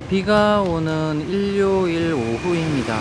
비가 오는 일요일 오후입니다.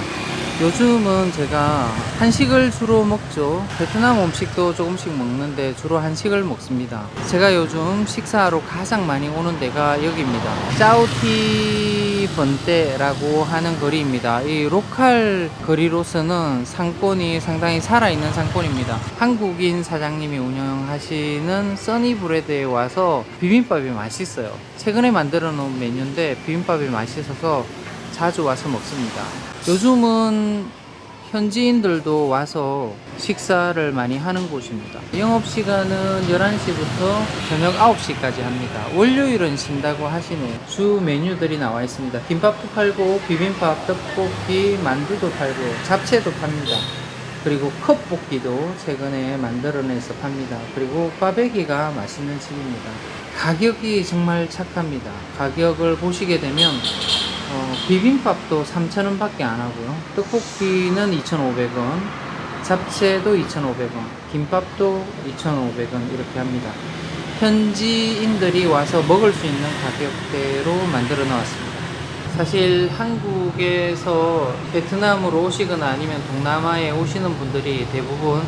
요즘은 제가 한식을 주로 먹죠. 베트남 음식도 조금씩 먹는데 주로 한식을 먹습니다. 제가 요즘 식사하러 가장 많이 오는 데가 여기입니다. 짜오티 번떼라고 하는 거리입니다. 이 로컬 거리로서는 상권이 상당히 살아있는 상권입니다. 한국인 사장님이 운영하시는 써니브레드에 와서 비빔밥이 맛있어요. 최근에 만들어 놓은 메뉴인데 비빔밥이 맛있어서 자주 와서 먹습니다. 요즘은 현지인들도 와서 식사를 많이 하는 곳입니다. 영업시간은 11시부터 저녁 9시까지 합니다. 월요일은 쉰다고 하시네요. 주 메뉴들이 나와 있습니다. 김밥도 팔고 비빔밥, 떡볶이, 만두도 팔고 잡채도 팝니다. 그리고 컵볶이도 최근에 만들어내서 팝니다. 그리고 꽈배기가 맛있는 집입니다. 가격이 정말 착합니다. 가격을 보시게 되면 비빔밥도 3,000원 밖에 안 하고요. 떡볶이는 2,500원, 잡채도 2,500원, 김밥도 2,500원 이렇게 합니다. 현지인들이 와서 먹을 수 있는 가격대로 만들어 놓았습니다. 사실 한국에서 베트남으로 오시거나 아니면 동남아에 오시는 분들이 대부분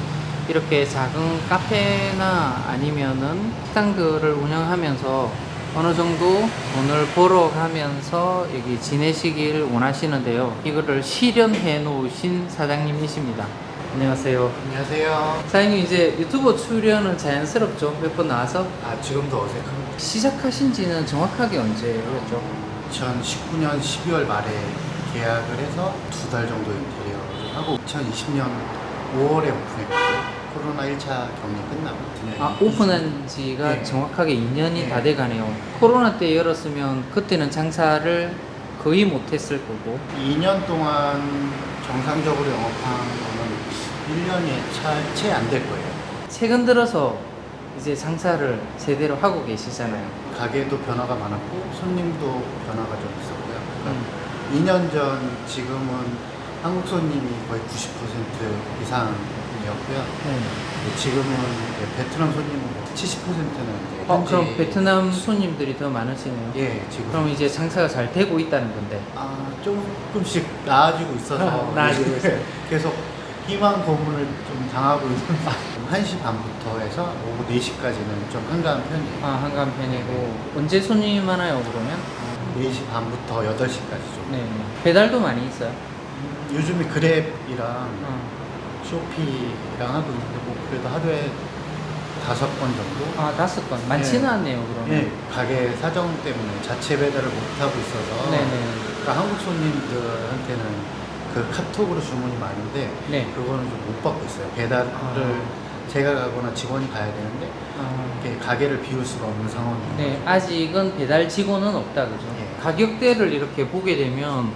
이렇게 작은 카페나 아니면은 식당들을 운영하면서 어느 정도 돈을 벌어가면서 여기 지내시길 원하시는데요. 이거를 실현해 놓으신 사장님이십니다. 안녕하세요. 안녕하세요. 사장님 이제 유튜브 출연은 자연스럽죠? 몇 번 나와서? 지금도 어색합니다. 시작하신 지는 정확하게 언제였죠? 2019년 12월 말에 계약을 해서 2달 정도 인테리어를 하고 2020년 5월에 오픈했거든요. 코로나 1차 격리 끝나고. 오픈한 지가 네. 정확하게 2년이 네. 다 돼가네요. 코로나 때 열었으면 그때는 장사를 거의 못했을 거고 2년 동안 정상적으로 영업한 거는 1년이 채 안 될 거예요. 최근 들어서 이제 장사를 제대로 하고 계시잖아요. 가게도 변화가 많았고 손님도 변화가 좀 있었고요. 그러니까 2년 전 지금은 한국 손님이 거의 90% 이상이었고요. 네. 지금은 이제 베트남 손님은 70%는 이제 그럼 베트남 손님들이 더 많으시네요. 예, 지금 그럼 이제 장사가 잘 되고 있다는 건데. 조금씩 나아지고 있어서 나아지고 있어요. 계속 희망 고문을 좀 당하고 있는 1시 반부터 해서 오후 4시까지는 좀 한가한 편이에요. 한가한 편이고 언제 손님이 많아요 그러면? 4시 반부터 8시까지 좀. 네. 배달도 많이 있어요. 요즘에 그랩이랑 쇼피랑 하고 있는데 뭐 그래도 하루에 5건 정도? 5건. 많지는 네. 않네요 그러면. 예, 가게 사정 때문에 자체 배달을 못 하고 있어서 네네. 그러니까 한국 손님들한테는 그 카톡으로 주문이 많은데 네. 그거는 좀 못 받고 있어요. 배달을 제가 가거나 직원이 가야 되는데 이렇게 가게를 비울 수가 없는 상황이에요. 네, 아직은 배달 직원은 없다 그죠? 예. 가격대를 이렇게 보게 되면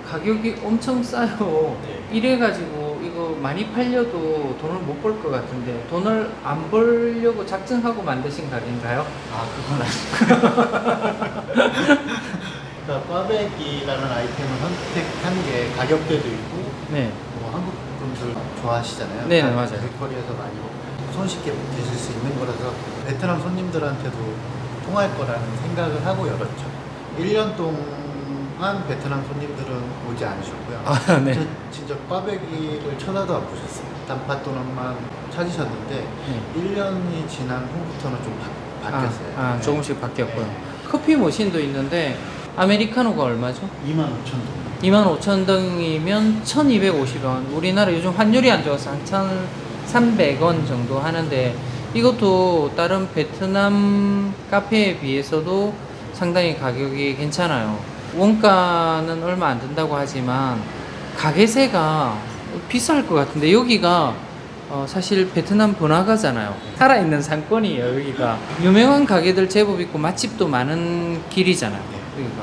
가격이 엄청 싸요. 네. 이래가지고 이거 많이 팔려도 돈을 못 벌 것 같은데 돈을 안 벌려고 작정하고 만드신 가게인가요? 그건 아니고요. 그러니까 꽈배기라는 아이템을 선택한 게 가격대도 있고 네. 뭐 한국 분들 좋아하시잖아요. 네, 맞아요. 길거리에서 많이 손쉽게 드실 수 있는 거라서 베트남 손님들한테도 통할 거라는 생각을 하고 열었죠. 1년 동안 베트남 손님들은 오지 않으셨고요. 네. 진짜 꽈배기를 쳐다도 안 보셨어요. 단팥도넛만 찾으셨는데 네. 1년이 지난 후부터는 좀 바뀌었어요. 네. 조금씩 바뀌었고요. 네. 커피 머신도 있는데 아메리카노가 얼마죠? 25,000동. 25,000동이면 1,250원. 우리나라 요즘 환율이 안 좋아서 한 1,300원 정도 하는데 이것도 다른 베트남 카페에 비해서도 상당히 가격이 괜찮아요. 원가는 얼마 안 든다고 하지만 가게세가 비쌀 것 같은데 여기가 사실 베트남 번화가잖아요. 살아있는 상권이에요 여기가. 유명한 가게들 제법 있고 맛집도 많은 길이잖아요 여기가.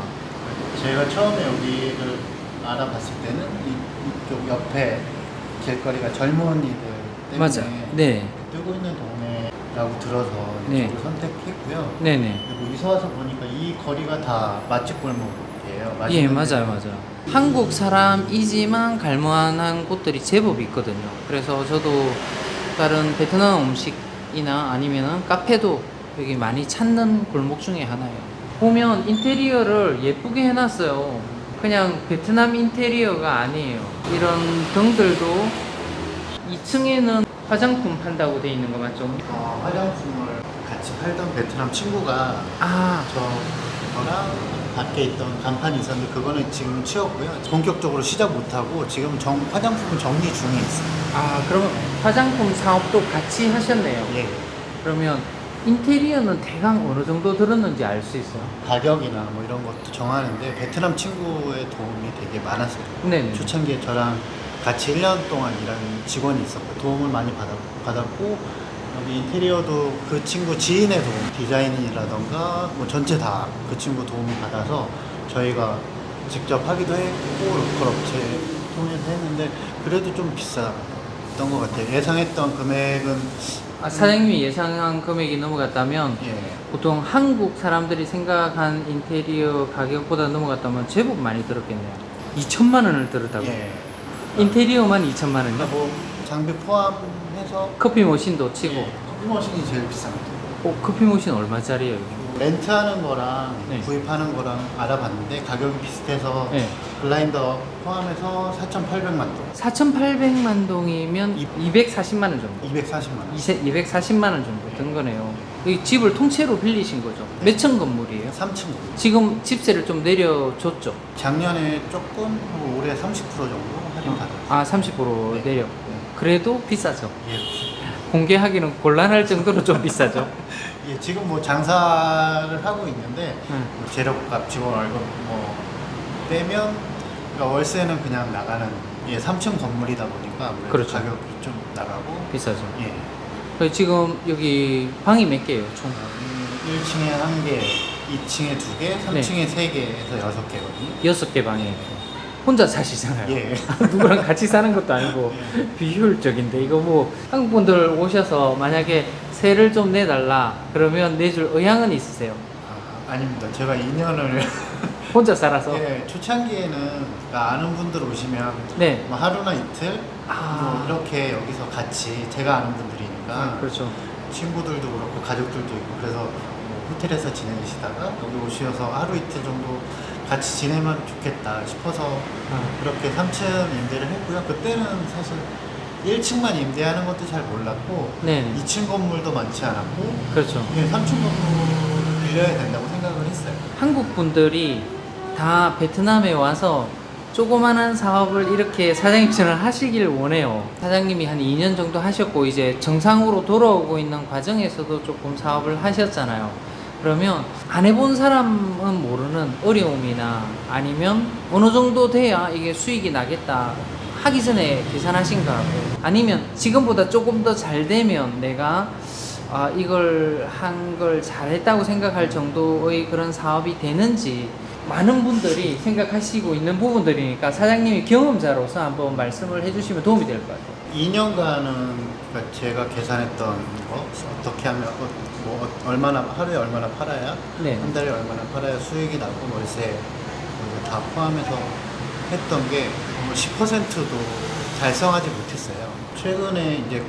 제가 처음에 여기를 알아봤을 때는 이쪽 옆에 길거리가 젊은이들 때문에 맞아. 네. 뜨고 있는 동네 라고 들어서 네. 이쪽을 선택했고요. 네네. 그리고 이사 와서 보니까 이 거리가 다 맛집 골목이에요. 예, 맛있는 맞아요, 맞아요. 한국 사람이지만 갈만한 곳들이 제법 있거든요. 그래서 저도 다른 베트남 음식이나 아니면 카페도 여기 많이 찾는 골목 중에 하나예요. 보면 인테리어를 예쁘게 해놨어요. 그냥 베트남 인테리어가 아니에요. 이런 등들도 2층에는 화장품 판다고 돼 있는 거 맞죠? 화장품을 같이 팔던 베트남 친구가 아, 저랑 밖에 있던 간판이 있었는데 그거는 지금 치웠고요. 본격적으로 시작 못하고 지금 화장품은 정리 중에 있어요. 그러면 화장품 사업도 같이 하셨네요. 예. 그러면 인테리어는 대강 어느 정도 들었는지 알 수 있어요? 가격이나 뭐 이런 것도 정하는데 베트남 친구의 도움이 되게 많았어요. 네네. 초창기에 저랑 같이 1년 동안 일한 직원이 있었고 도움을 많이 받았고 여기 인테리어도 그 친구 지인의 도움, 디자인이라던가 뭐 전체 다 그 친구 도움을 받아서 저희가 직접 하기도 했고 로컬 업체 통해서 했는데 그래도 좀 비쌌던 것 같아요. 예상했던 금액은 사장님이 예상한 금액이 넘어갔다면 예, 보통 한국 사람들이 생각한 인테리어 가격보다 넘어갔다면 제법 많이 들었겠네요. 2천만 원을 들었다고. 예. 인테리어만 2천만 그러니까 원이요? 뭐 장비 포함해서 커피 머신도 치고. 예, 커피 머신이 제일 비싼 것 같아요. 커피 머신 얼마짜리예요? 렌트하는 거랑 네. 구입하는 거랑 알아봤는데 가격이 비슷해서 네. 블라인더 포함해서 4,800만 동, 4,800만 동이면 240만 원 정도. 240만 원. 240만 원 정도 든 거네요. 이 집을 통째로 빌리신 거죠? 네. 몇 층 건물이에요? 3층. 지금 집세를 좀 내려줬죠? 작년에 조금, 뭐 올해 30% 정도 할인받았어요. 30% 네. 내려. 네. 그래도 비싸죠. 예. 공개하기는 곤란할 정도로 좀 비싸죠. 예, 지금 뭐 장사를 하고 있는데 응. 뭐 재료값, 직원 월급 뭐 빼면 그러니까 월세는 그냥 나가는 3층 건물이다 보니까 아무래도 그렇죠. 가격이 좀 나가고 비싸죠. 예. 그래서 지금 여기 방이 몇 개예요, 총? 1층에 1개, 2층에 2개, 3층에 3개에서 6개거든요. 6개 방이에요. 혼자 사시잖아요. 예. 누구랑 같이 사는 것도 아니고 비효율적인데 이거 뭐 한국 분들 오셔서 만약에 세를 좀 내달라 그러면 내줄 의향은 있으세요? 아닙니다. 제가 2년을 혼자 살아서? 예, 초창기에는 그러니까 아는 분들 오시면 네. 뭐 하루나 이틀 아. 뭐 이렇게 여기서 같이 제가 아는 분들이니까 그렇죠. 친구들도 그렇고 가족들도 있고 그래서 뭐 호텔에서 지내시다가 여기 오셔서 하루 이틀 정도 같이 지내면 좋겠다 싶어서 그렇게 3층 임대를 했고요. 그때는 사실 1층만 임대하는 것도 잘 몰랐고 네. 2층 건물도 많지 않았고 그렇죠. 3층 건물을 빌려야 된다고 생각을 했어요. 한국 분들이 다 베트남에 와서 조그만한 사업을 이렇게 사장님처럼 하시길 원해요. 사장님이 한 2년 정도 하셨고 이제 정상으로 돌아오고 있는 과정에서도 조금 사업을 하셨잖아요. 그러면 안 해본 사람은 모르는 어려움이나 아니면 어느 정도 돼야 이게 수익이 나겠다 하기 전에 계산하신 거하고 아니면 지금보다 조금 더 잘 되면 내가 이걸 한 걸 잘했다고 생각할 정도의 그런 사업이 되는지 많은 분들이 생각하시고 있는 부분들이니까 사장님이 경험자로서 한번 말씀을 해주시면 도움이 될 것 같아요. 2년간은 그러니까 제가 계산했던 거 어떻게 하면 얼마나 하루에 얼마나 팔아야 네. 한 달에 얼마나 팔아야 수익이 나고 월세 이거 다 포함해서 했던 게 10%도 달성하지 못했어요. 최근에 이제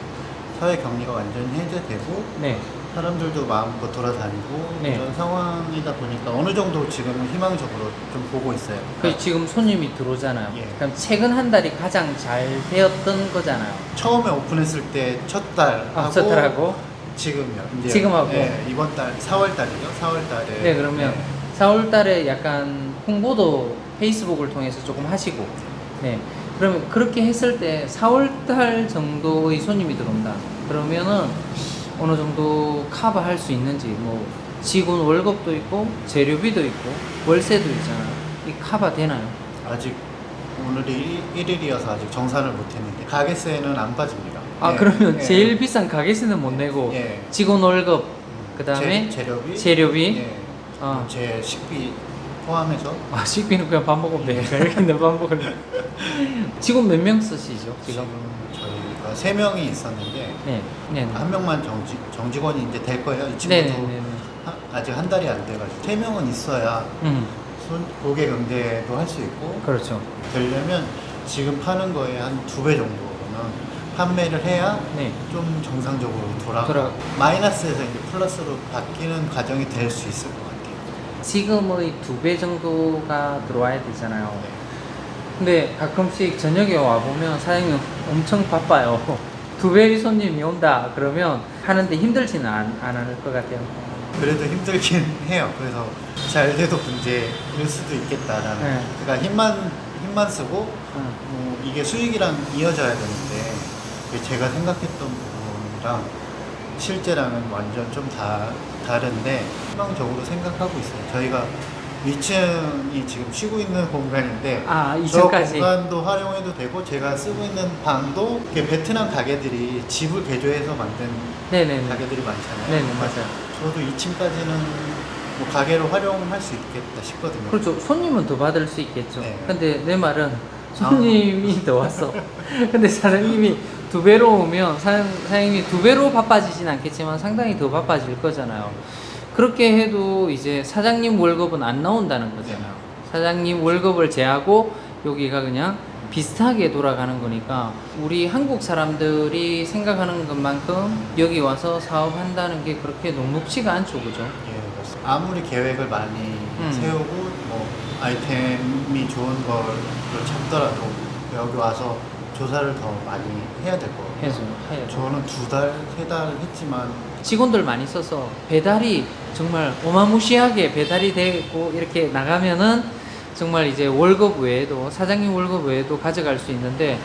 사회 격리가 완전히 해제되고 네. 사람들도 마음껏 돌아다니고 네. 이런 상황이다 보니까 어느 정도 지금은 희망적으로 좀 보고 있어요. 지금 손님이 들어오잖아요. 예. 그럼 최근 한 달이 가장 잘 되었던 거잖아요. 처음에 오픈했을 때 첫 달하고 첫 달하고 지금요. 이제 지금하고. 이번 달 4월 달이죠. 4월 달에. 네, 그러면 4월 달에 약간 홍보도 페이스북을 통해서 조금 하시고 네. 그러면 그렇게 했을 때 4월 달 정도의 손님이 들어온다. 그러면은 어느 정도 커버할 수 있는지 뭐 직원 월급도 있고 재료비도 있고 월세도 있잖아요. 이 커버 되나요? 아직 오늘이 1일이어서 아직 정산을 못했는데 가게세는 안 빠집니다. 그러면 예. 제일 비싼 가게세는 못 내고 예. 직원 월급 그 다음에 재료비 예. 제 식비 포함해서 식비는 그냥 밥 먹으면 되니까 이렇게 밥 먹으면 직원 몇 명 쓰시죠 지금? 저희가 3명이 있었는데 네. 네. 한 명만 정직원이 이제 될 거예요. 이 네. 친구도 네. 아직 한 달이 안 돼가지고 3명은 있어야 고객 응대도 할 수 있고 그렇죠. 되려면 지금 파는 거에 한 2배 정도는 판매를 해야 네. 좀 정상적으로 마이너스에서 이제 플러스로 바뀌는 과정이 될 수 있을 것 같아요. 지금의 2배 정도가 들어와야 되잖아요. 네. 근데 가끔씩 저녁에 와보면 사장님 엄청 바빠요. 2배의 손님이 온다 그러면 하는데 힘들지는 않을 것 같아요. 그래도 힘들긴 해요. 그래서 잘 돼도 문제일 수도 있겠다라는. 네. 그러니까 힘만 쓰고 이게 수익이랑 이어져야 되는데 그게 제가 생각했던 부분이랑 실제랑은 완전 좀 다른데 희망적으로 생각하고 있어요. 저희가 2층이 지금 쉬고 있는 공간인데 아, 저 2층까지. 공간도 활용해도 되고 제가 쓰고 있는 방도 이렇게 베트남 가게들이 집을 개조해서 만든 네네네. 가게들이 많잖아요. 네네, 맞아요. 저도 2층까지는 뭐 가게로 활용할 수 있겠다 싶거든요. 그렇죠. 손님은 더 받을 수 있겠죠. 네. 근데 내 말은 손님이 더 왔어. 근데 사장님이 2배로 오면 사장님이 2배로 바빠지진 않겠지만 상당히 더 바빠질 거잖아요. 그렇게 해도 이제 사장님 월급은 안 나온다는 거잖아요. 사장님 월급을 제하고 여기가 그냥 비슷하게 돌아가는 거니까 우리 한국 사람들이 생각하는 것만큼 여기 와서 사업한다는 게 그렇게 녹록지가 않죠, 그죠? 예, 그렇습니다. 아무리 계획을 많이 세우고 뭐 아이템이 좋은 걸 찾더라도 여기 와서 조사를 더 많이 해야 될 것 같아요. 해야죠. 저는 2달, 3달 했지만 직원들 많이 써서 배달이 정말 어마무시하게 배달이 되고 이렇게 나가면은 정말 이제 월급 외에도 사장님 월급 외에도 가져갈 수 있는데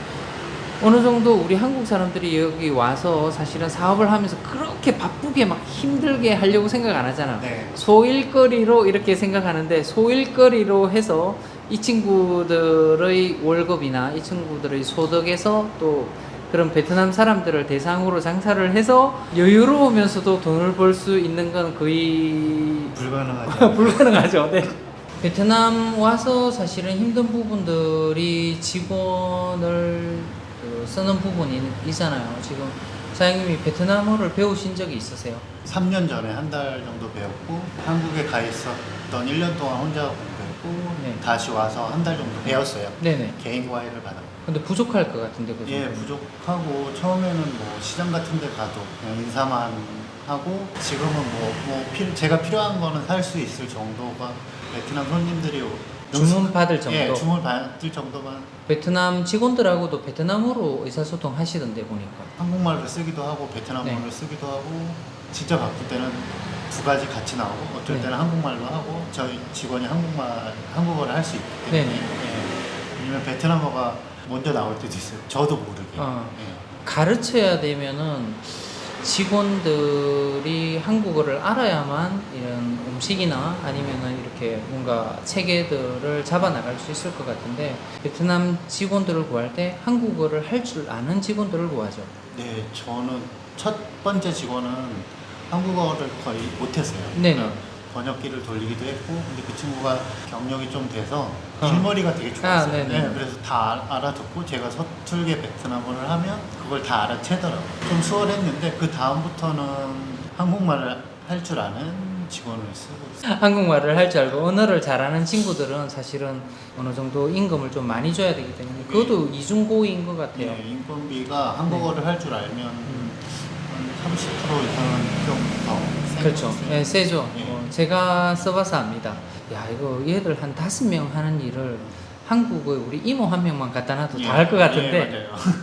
어느 정도 우리 한국 사람들이 여기 와서 사실은 사업을 하면서 그렇게 바쁘게 막 힘들게 하려고 생각 안 하잖아. 네. 소일거리로 이렇게 생각하는데 소일거리로 해서 이 친구들의 월급이나 이 친구들의 소득에서 또 그런 베트남 사람들을 대상으로 장사를 해서 여유로우면서도 돈을 벌 수 있는 건 거의 불가능하죠. 불가능하죠. 네. 베트남 와서 사실은 힘든 부분들이 직원을 쓰는 부분이 있잖아요. 지금 사장님이 베트남어를 배우신 적이 있으세요? 3년 전에 한 달 정도 배웠고 한국에 가 있었던 1년 동안 혼자 공부했고 네. 다시 와서 한 달 정도 배웠어요. 네네. 개인 과외를 받았고. 근데 부족할 것 같은데 그죠? 예, 부족하고 처음에는 뭐 시장 같은 데 가도 그냥 인사만 하고 지금은 제가 필요한 거는 살 수 있을 정도가 베트남 손님들이 주문 받을 정도? 예, 주문 받을 정도만. 베트남 직원들하고도 베트남어로 의사소통 하시던데 보니까. 한국말을 쓰기도 하고 베트남어를 네. 쓰기도 하고 진짜 바쁠 때는 2가지 같이 나오고 어쩔 네. 때는 한국말로 하고 저희 직원이 한국어를 할 수 있기 때문에 네네. 예. 왜냐면 베트남어가 먼저 나올 때도 있어요. 저도 모르게. 예. 가르쳐야 되면은 직원들이 한국어를 알아야만 이런 음식이나 아니면은 이렇게 뭔가 체계들을 잡아 나갈 수 있을 것 같은데 베트남 직원들을 구할 때 한국어를 할 줄 아는 직원들을 구하죠. 네, 저는 첫 번째 직원은 한국어를 거의 못했어요. 네네. 그러니까 번역기를 돌리기도 했고, 근데 그 친구가 경력이 좀 돼서 일머리가 되게 좋았어요. 네네. 네, 그래서 다 알아듣고 제가 서툴게 베트남어를 하면 그걸 다 알아채더라고요. 좀 수월했는데 그 다음부터는 한국말을 할 줄 아는 직원을 쓰고 있어요. 한국말을 할 줄 알고 언어를 잘하는 친구들은 사실은 어느 정도 임금을 좀 많이 줘야 되기 때문에 그것도 이중고인 것 같아요. 네, 인건비가 한국어를 할 줄 알면 한 30% 이상은 좀 더. 그렇죠. 네, 세죠. 네. 제가 써봐서 압니다. 야, 이거 얘들 한 5명 하는 일을 한국의 우리 이모 한 명만 갖다 놔도 다 할 것 같은데 예, 맞아요.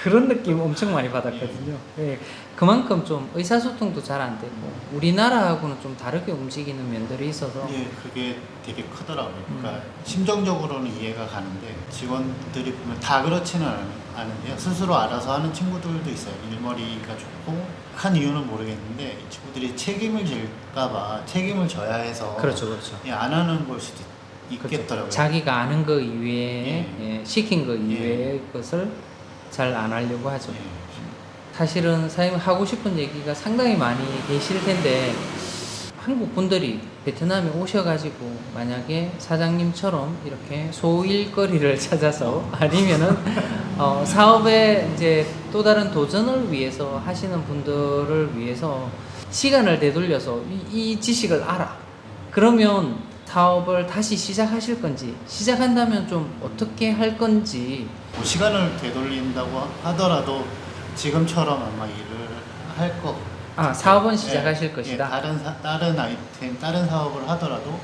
그런 느낌 엄청 많이 받았거든요. 예, 그만큼 좀 의사소통도 잘 안 되고 우리나라하고는 좀 다르게 움직이는 면들이 있어서 예, 그게 되게 크더라고요. 그러니까 심정적으로는 이해가 가는데 직원들이 보면 다 그렇지는 않은데요. 스스로 알아서 하는 친구들도 있어요. 일머리가 좋고 한 이유는 모르겠는데 이 친구들이 책임을 질까봐 책임을 져야 해서 그렇죠, 그렇죠. 예, 안 하는 걸 수도 있겠더라고요. 자기가 아는 거 이외에 예. 시킨 거 이외의 것을 잘 안 하려고 하죠. 예. 사실은 사장님 하고 싶은 얘기가 상당히 많이 계실 텐데 한국 분들이 베트남에 오셔가지고 만약에 사장님처럼 이렇게 소일거리를 찾아서 아니면은 사업에 이제 또 다른 도전을 위해서 하시는 분들을 위해서 시간을 되돌려서 이 지식을 알아. 그러면 사업을 다시 시작하실 건지, 시작한다면 좀 어떻게 할 건지. 뭐 시간을 되돌린다고 하더라도 지금처럼 아마 일을 할 거. 사업은 시작하실 것이다. 다른 아이템, 다른 사업을 하더라도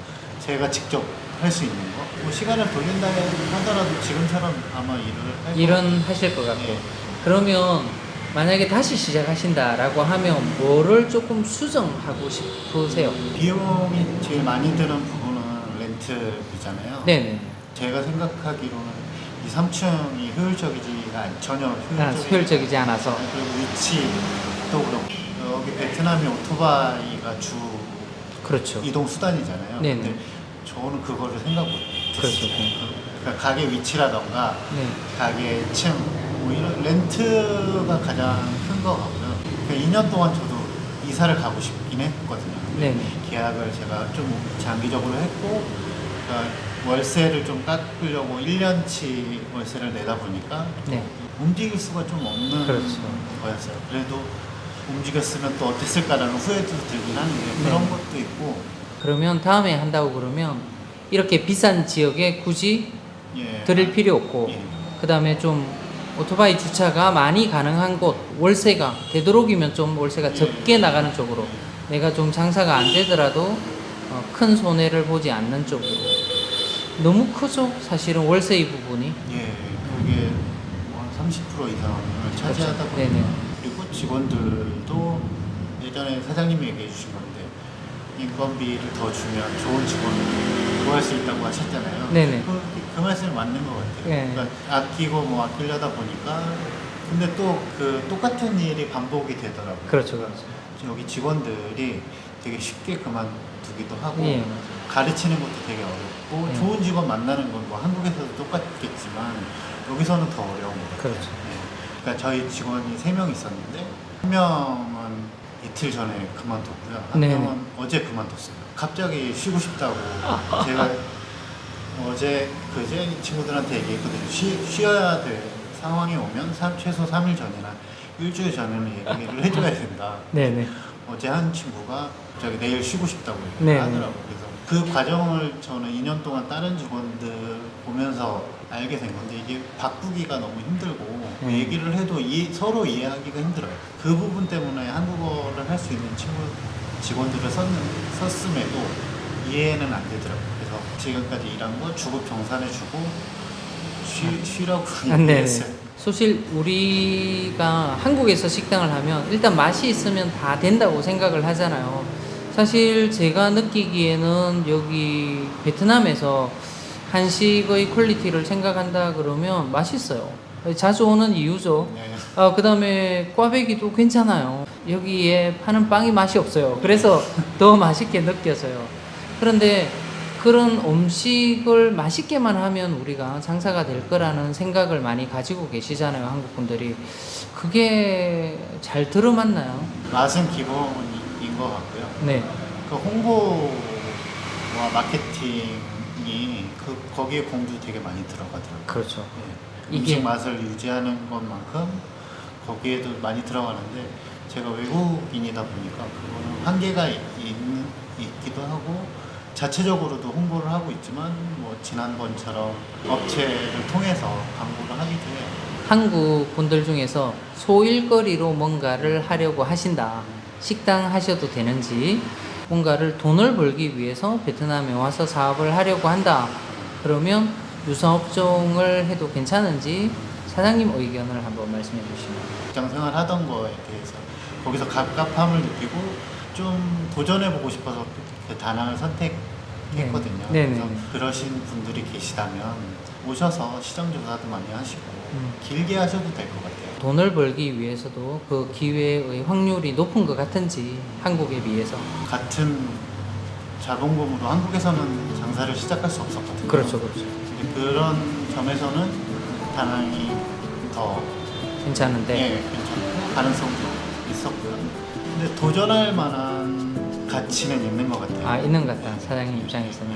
제가 직접 할 수 있는 거. 뭐 시간을 돌린다 하더라도 지금처럼 아마 일은 하실 것 같고. 예. 그러면 만약에 다시 시작하신다라고 하면 뭐를 조금 수정하고 싶으세요? 비용이 제일 많이 드는 부분은 렌트비잖아요. 네네. 제가 생각하기로는 2, 3층이 전혀 효율적이지 않아서. 그리고 위치도 그렇고 여기 베트남이 오토바이가 주 그렇죠. 이동 수단이잖아요. 네네. 근데 저는 그거를 생각 못 그렇죠. 했어요. 그러니까 가게 위치라던가 네. 가게 층 뭐 이런 렌트가 가장 큰 거 같고요. 그러니까 2년 동안 저도 이사를 가고 싶긴 했거든요. 네네. 계약을 제가 좀 장기적으로 했고 그러니까 월세를 좀 깎으려고 1년치 월세를 내다 보니까 네. 움직일 수가 좀 없는 그렇죠. 거였어요. 그래도 움직였으면 또 어땠을까라는 후회도 들긴 하는데 그런 네. 것도 있고. 그러면 다음에 한다고 그러면 이렇게 비싼 지역에 굳이 예. 들일 필요 없고, 예. 그 다음에 좀 오토바이 주차가 많이 가능한 곳, 월세가 되도록이면 좀 월세가 예. 적게 나가는 쪽으로, 내가 좀 장사가 안 되더라도 큰 손해를 보지 않는 쪽으로. 너무 크죠? 사실은 월세 이 부분이. 예, 그게 뭐 한 30% 이상을 차지하다 그렇죠. 보니까. 네네. 그리고 직원들도 예전에 사장님이 얘기해 주신 건데 인건비를 더 주면 좋은 직원을 구할 수 있다고 하셨잖아요. 네네. 그 말씀이 맞는 것 같아요. 네. 그러니까 아끼고 뭐 아끼려다 보니까 근데 또 그 똑같은 일이 반복이 되더라고요. 그렇죠, 그렇죠. 여기 직원들이 되게 쉽게 그만두기도 하고 예. 가르치는 것도 되게 어렵고 예. 좋은 직원 만나는 건 뭐 한국에서도 똑같겠지만 여기서는 더 어려운 것 같아요. 그렇죠. 예. 그러니까 저희 직원이 3명 있었는데 한 명은 이틀 전에 그만뒀고요. 한 네네. 명은 어제 그만뒀어요. 갑자기 쉬고 싶다고 제가 어제 그제 친구들한테 얘기했거든요. 쉬어야 될 상황이 오면 최소 3일 전이나 일주일 전에는 얘기를 해줘야 된다. 네네. 어제 한 친구가 갑자기 내일 쉬고 싶다고 네. 하더라고요. 그래서 그 과정을 저는 2년 동안 다른 직원들 보면서 알게 된 건데 이게 바꾸기가 너무 힘들고 얘기를 해도 서로 이해하기가 힘들어요. 그 부분 때문에 한국어를 할 수 있는 직원들을 썼음에도 이해는 안 되더라고요. 그래서 지금까지 일한 거 주급 정산해주고 쉬라고 네네. 얘기했어요. 사실 우리가 한국에서 식당을 하면 일단 맛이 있으면 다 된다고 생각을 하잖아요. 사실 제가 느끼기에는 여기 베트남에서 한식의 퀄리티를 생각한다 그러면 맛있어요. 자주 오는 이유죠. 네. 그 다음에 꽈배기도 괜찮아요. 여기에 파는 빵이 맛이 없어요. 그래서 더 맛있게 느껴져요. 그런데 그런 음식을 맛있게만 하면 우리가 장사가 될 거라는 생각을 많이 가지고 계시잖아요, 한국 분들이. 그게 잘 들어맞나요? 맛은 기본인 것 같고요. 네. 그 홍보와 마케팅이 거기에 공도 되게 많이 들어가더라고요. 그렇죠. 예. 이게- 음식 맛을 유지하는 것만큼 거기에도 많이 들어가는데 제가 외국인이다 보니까 그거는 한계가 있기도 하고 자체적으로도 홍보를 하고 있지만 뭐 지난번처럼 업체를 통해서 광고를 하기도 해요. 한국 분들 중에서 소일거리로 뭔가를 하려고 하신다. 식당 하셔도 되는지, 뭔가를 돈을 벌기 위해서 베트남에 와서 사업을 하려고 한다. 그러면 유사업종을 해도 괜찮은지 사장님 의견을 한번 말씀해 주시면. 직장 생활 하던 거에 대해서 거기서 갑갑함을 느끼고 좀 도전해보고 싶어서 그 다낭을 선택했거든요. 네. 네네. 그래서 그러신 분들이 계시다면 오셔서 시장조사도 많이 하시고 길게 하셔도 될 것 같아요. 돈을 벌기 위해서도 그 기회의 확률이 높은 것 같은지, 한국에 비해서. 같은 자본금으로 한국에서는 장사를 시작할 수 없었거든요. 그렇죠. 근데 그런 점에서는 다낭이 더 괜찮은데. 괜찮고 가능성도 있었고요. 근데 도전할 만한 가치는 있는 것 같아요. 아, 있는 것 같다. 사장님 입장에서는.